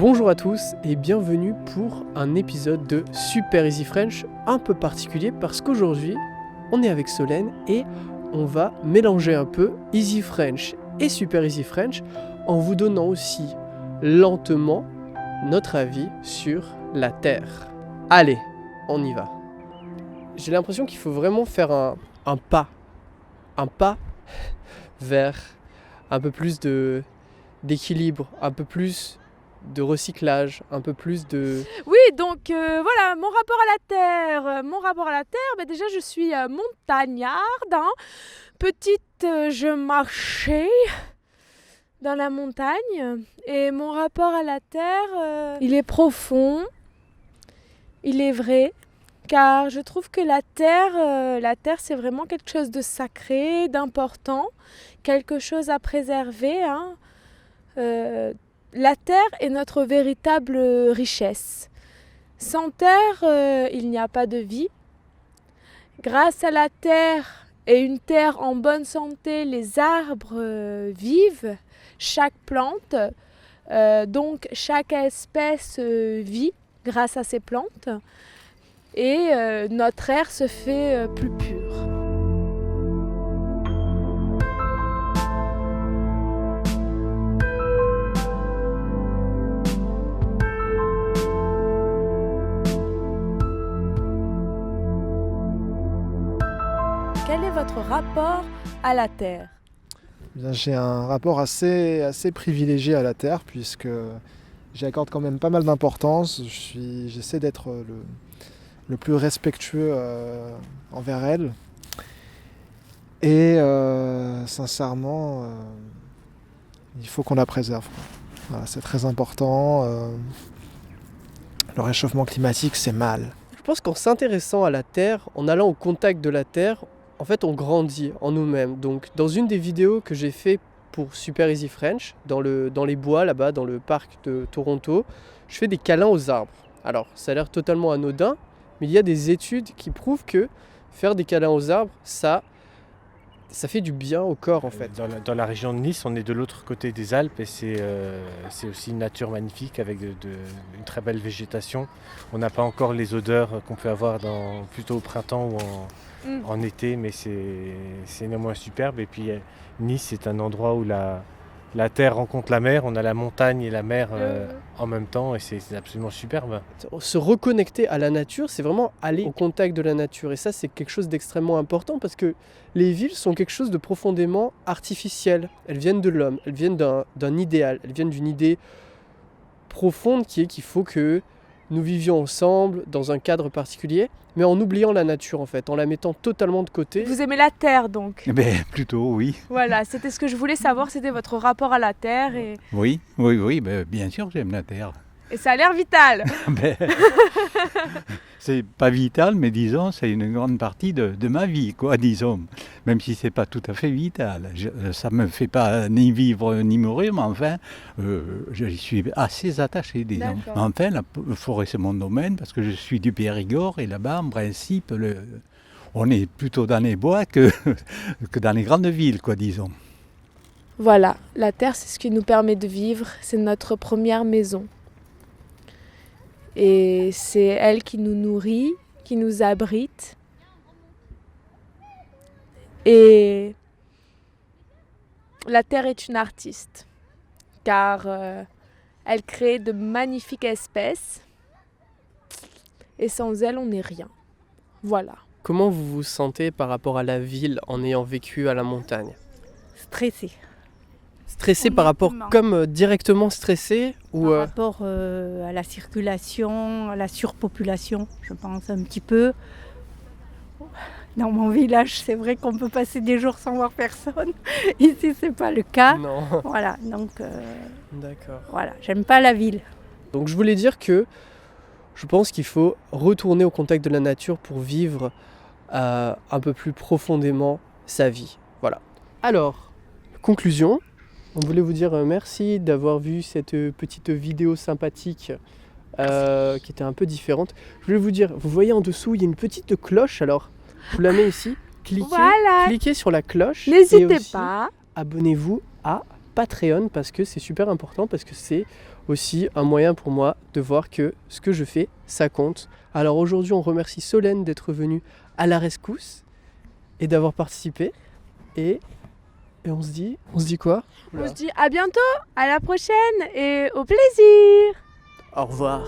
Bonjour à tous et bienvenue pour un épisode de Super Easy French un peu particulier parce qu'aujourd'hui on est avec Solène et on va mélanger un peu Easy French et Super Easy French en vous donnant aussi lentement notre avis sur la Terre. Allez, on y va. J'ai l'impression qu'il faut vraiment faire un pas vers un peu plus d'équilibre, un peu plus de recyclage, un peu plus de... Oui, donc voilà, mon rapport à la Terre, déjà je suis montagnarde. Petite, je marchais dans la montagne. Et mon rapport à la Terre, il est profond, il est vrai. Car je trouve que la Terre c'est vraiment quelque chose de sacré, d'important, quelque chose à préserver. La Terre est notre véritable richesse. Sans Terre, il n'y a pas de vie. Grâce à la Terre et une Terre en bonne santé, les arbres vivent, chaque plante, donc chaque espèce vit grâce à ces plantes. Et notre air se fait plus pur. Quel est votre rapport à la Terre ? Bien, j'ai un rapport assez privilégié à la Terre puisque j'y accorde quand même pas mal d'importance. J'essaie d'être le plus respectueux envers elle. Et sincèrement, il faut qu'on la préserve. Voilà, c'est très important. Le réchauffement climatique, c'est mal. Je pense qu'en s'intéressant à la Terre, en allant au contact de la Terre, en fait on grandit en nous-mêmes. Donc dans une des vidéos que j'ai fait pour Super Easy French, dans les bois là-bas, dans le parc de Toronto, je fais des câlins aux arbres. Alors ça a l'air totalement anodin, mais il y a des études qui prouvent que faire des câlins aux arbres, ça fait du bien au corps en fait. Dans la région de Nice, on est de l'autre côté des Alpes et c'est aussi une nature magnifique avec une très belle végétation. On n'a pas encore les odeurs qu'on peut avoir plutôt au printemps ou en été, mais c'est néanmoins superbe. Et puis Nice, c'est un endroit où la terre rencontre la mer, on a la montagne et la mer en même temps et c'est absolument superbe. Se reconnecter à la nature, c'est vraiment aller au contact de la nature et ça c'est quelque chose d'extrêmement important parce que les villes sont quelque chose de profondément artificiel. Elles viennent de l'homme, elles viennent d'un idéal, elles viennent d'une idée profonde qui est qu'il faut que nous vivions ensemble dans un cadre particulier, mais en oubliant la nature en fait, en la mettant totalement de côté. Vous aimez la Terre donc ? Plutôt oui. Voilà, c'était ce que je voulais savoir, c'était votre rapport à la Terre. Oui, bien sûr j'aime la Terre. Et ça a l'air vital. C'est pas vital, mais disons, c'est une grande partie de ma vie, quoi, disons. Même si c'est pas tout à fait vital. Ça me fait pas ni vivre ni mourir, mais enfin, je suis assez attaché, disons. D'accord. Enfin, la forêt, c'est mon domaine, parce que je suis du Périgord, et là-bas, en principe, on est plutôt dans les bois que dans les grandes villes, quoi, disons. Voilà, la Terre, c'est ce qui nous permet de vivre, c'est notre première maison. Et c'est elle qui nous nourrit, qui nous abrite. Et la Terre est une artiste, car elle crée de magnifiques espèces. Et sans elle, on n'est rien. Voilà. Comment vous vous sentez par rapport à la ville en ayant vécu à la montagne ? Stressée. Stressé par rapport, comme directement stressé ou Par rapport à la circulation, à la surpopulation, je pense un petit peu. Dans mon village, c'est vrai qu'on peut passer des jours sans voir personne. Ici, c'est pas le cas. Non. Voilà, donc D'accord. voilà, j'aime pas la ville. Donc je voulais dire que je pense qu'il faut retourner au contact de la nature pour vivre un peu plus profondément sa vie. Voilà. Alors, conclusion. On voulait vous dire merci d'avoir vu cette petite vidéo sympathique qui était un peu différente. Je voulais vous dire, vous voyez en dessous, il y a une petite cloche. Alors, je vous la mets ici. Voilà. Cliquez sur la cloche. N'hésitez et aussi, pas. Abonnez-vous à Patreon parce que c'est super important, parce que c'est aussi un moyen pour moi de voir que ce que je fais, ça compte. Alors aujourd'hui, on remercie Solène d'être venue à la rescousse et d'avoir participé. Et on se dit quoi? On se dit à bientôt, à la prochaine et au plaisir. Au revoir.